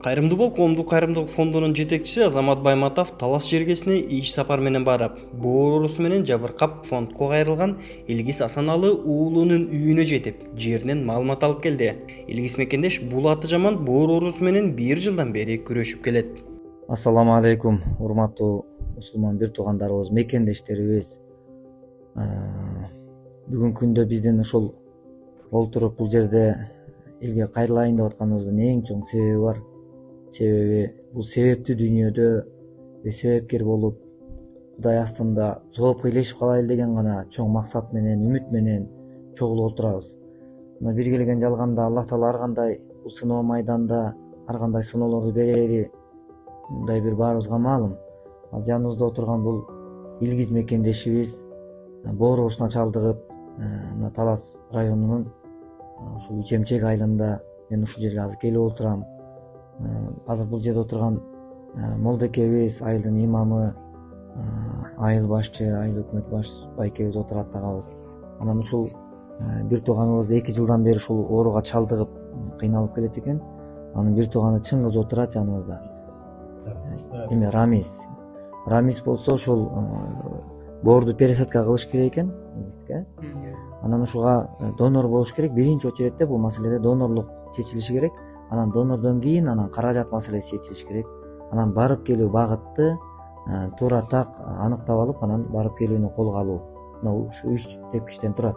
Кайрымдуу бол коомдук кайрымдуулук фондунун жетекчиси Азамат Байматов Талас жергесине иш сапар менен барып, боор оорусу менен жабыркап фондко кайрылган Илгиз Асаналы уулунун үйүнө жетип, жеринен маалымат алып келди. Илгиз мекендеш бул аты жаман боор оорусу менен 1 жылдан бери күрөшүп келет. Ассаламу алейкум, урматтуу мусулман бир туугандарыбыз, мекендештерибиз. Бүгүнкү күндө биздин ушул олтуруп бул жерде элге кайрылайын деп атканыбыздын эң чоң себеби бар. Себеби бул себепти дүйнөдө себепкер болуп, Кудай астында жоопко илешип калайлы деген гана чоң максат менен, үмүт менен чогулуп отурабыз. Мына бир келген жалганда Аллах Таала ар кандай бул сыноо майданда ар кандай сыноолорду берери мындай бир баарыбызга маалым. Ал жаныбызда отурган бул Илгиз мекендешибиз боор оорусуна чалдыгып, мына Талас районунун ушул Үчемчек айылында мен ушул жерге азыр келип отурам. Азыр бул жерде отурган молдекебиз, айылдын имамы, айыл башчы, айыл өкмөт байкебиз отурат тагабыз. Анан ушул бир тууганыбыз 2 жылдан бери ушул ооруга чалдыгып кыйналып келет экен. Анын бир тууганы Чыңгыз отурат жаныбызда. Эми Рамис болсо ушул боорду пересадка кылыш керек экен. Анан ушуга донор болуш керек. Биринчи очередде бул маселеде донорлук чечилиши керек. Анан донордон кийин анан каражат маселеси чечилиш керек. Анан барып келүү багытты туура так аныктап алып, анан барып келүүнү колго алуу. Мына ушу 3 тепкичтен турат.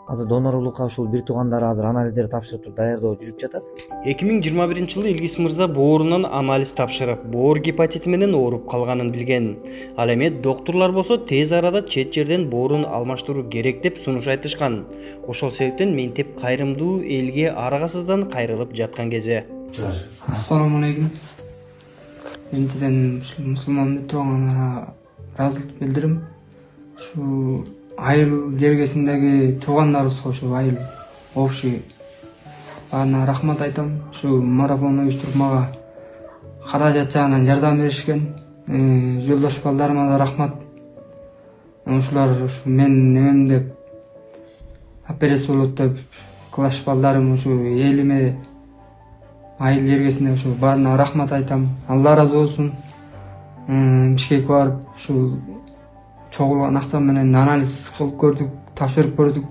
Азыр донорлукка ушул бир туугандары азыр анализдер тапшырып туруп даярдоо жүрүп жатат. 2021-жылы Илгиз мырза боорунан анализ тапшырып, боор гепатити менен ооруп калганын билген. Ал эми доктурлар болсо тез арада чет жерден боорун алмаштыруу керек деп сунуш айтышкан. Ошол себептен ментеп кайрымдуу элге арагасыздан кайрылып жаткан кезде. Ассаламу алейкум. Биринчиден мусулман туугандарга ыраазылык билдирим. Ушу айыл жергесиндеги туугандарыбызга ушу айыл общий баарына рахмат айтам. Ушу марафон уюштуруп мага каражат жагынан жардам беришкен. Жолдош балдарыма да рахмат. Ушулар ушу мен немем деп операция болот деп класс балдарым ушу элиме айыл жергесинде ушу баарына рахмат айтам. Алла ыраазы болсун. Бишкекке барып ушу чогулган акча менен анализ кылып көрдүк, тапшырып көрдүк.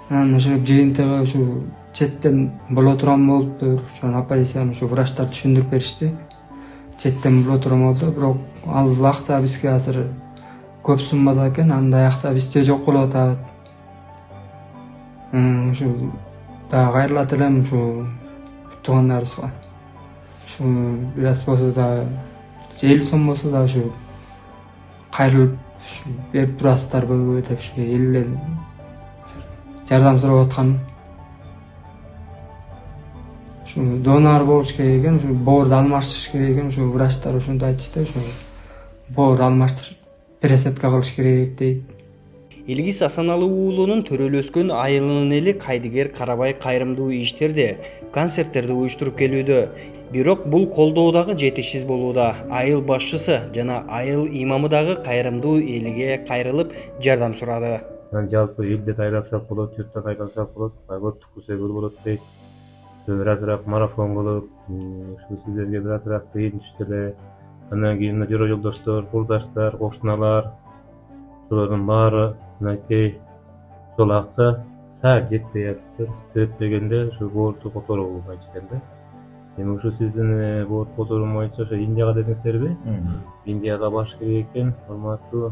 Анан ошо жыйынтыгы ушу четтен болотурам болуптур. Ошо операцияны ушу врачтар түшүндүрүп беришти. Четтен болотурам болду, бирок ал акча бизге азыр көп суммада экен. Андай акча бизде жок болуп атат. Ушу да кайрылат элем ушу туугандарыбызга. Ушу бир аз болсо да 50 сом болсо да ушу кайрылып берип турасыздарбы деп ушу элден жардам сурап аткан. Ушу донор болуш керек экен, ушу боорду алмаштырыш керек экен, ушу врачтар ошондой айтышты, ушу боор алмаштырып пересадка кылыш керек дейт. Илгиз Асаналы уулунун төрөлүп өскөн айылынын эли кайдыгер карабай кайрымдуу иштерди, концерттерди уюштуруп келүүдө. Бирок бул колдоо дагы жетишсиз болууда. Айыл башчысы жана айыл имамы дагы кайрымдуу элге кайрылып жардам сурады. Жалпы элде кайрылсак болот, журтта кайрылсак болот, көптүк көсөгөр болот дейт. Бир азыраак марафон кылып, ушу сиздерге бир азыраак кыйын түштү. Андан кийин жора жолдоштор, курдаштар, кошуналар, ошолордун баары мынакей ошол акча саат жетпей атты. Себеп дегенде ушу боорду которуу болбой экен да. Эми ушу сиздин боор которуу боюнча ошо Индияга дедиңиздерби? Индияга баш керек экен. Урматтуу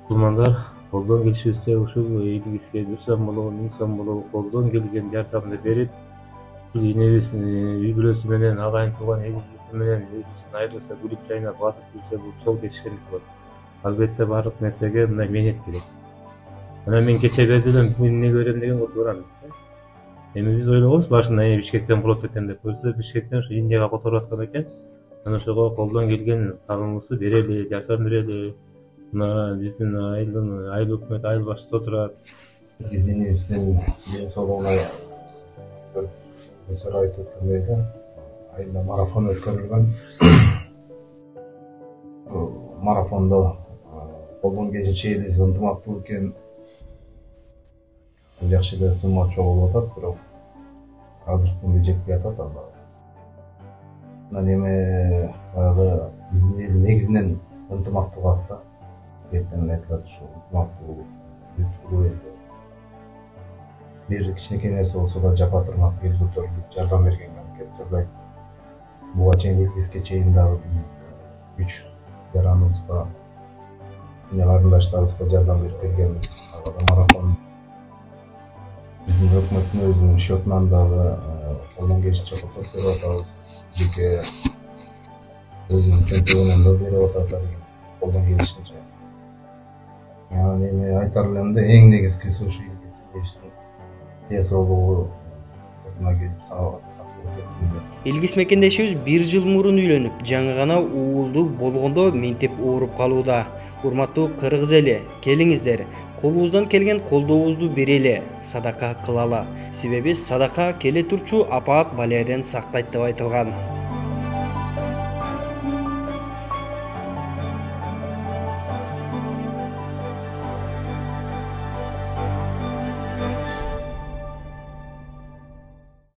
мусулмандар, колдон келишибизче ушул Илгизге 1 сом болобу, 1000 сом болобу колдон келген жардамды берип, ушул энебиздин үй бүлөсү менен, агайын тууган эгилдиси менен айрылса күлүп жайнап басып жүрсө бул чоң жетишкендик болот. Албетте баардык нерсеге мындай мээнет керек. Анан мен кече бердим, бүгүн эмне берем деген отурганбыз. Эми биз ойлогонбуз башында Бишкектен болот экен деп, өзү Бишкектен ушу Индияга которуп аткан экен. Анан ошого колдон келген салымыбызды берели, жардам берели. Мына биздин айылдын айыл өкмөт, айыл башчысы отурат. Биздин ден соолугуна көзөр айтып өткөндөй айылда марафон өткөрүлгөн. Марафондо колдон келишинче элибиз ынтымактуу экен. Жакшы эле сумма чогулуп атат, бирок азыркы күндө жетпей атат. мына неме баягы биздин эл негизинен ынтымактуу калат да. Эртең айтылат ушу ынтымактуу үлгү эл. Бир кичинекей нерсе болсо да жапа тырнак элге төрүлүп жардам бергенге аракет жасайт. Буга чейин Илгизге чейин дагы биз күч жараныбызга карындаштарыбызга жардам берип келгенбиз. Марафон биздин өкмөттүн өзүнүн счетунан дагы колдон келишинче коштоп берип атабыз. Жеке өзүнүн чөнтөгүнөн да берип атат колдон келишинче. Анан эми айтар элем да эң негизгиси ушу Илгиздин денсаулыгы келип сакталып кетсин деп. Илгиз мекендешибиз 1 жыл мурун үйлөнүп, жаңы гана уулду болгондо ментип ооруп калууда. Урматтуу кыргыз эли, келиңиздер, колубуздан келген колдообузду берели, садака кылалы. Себеби садака келе турчу апаат балерден сактайт деп айтылган.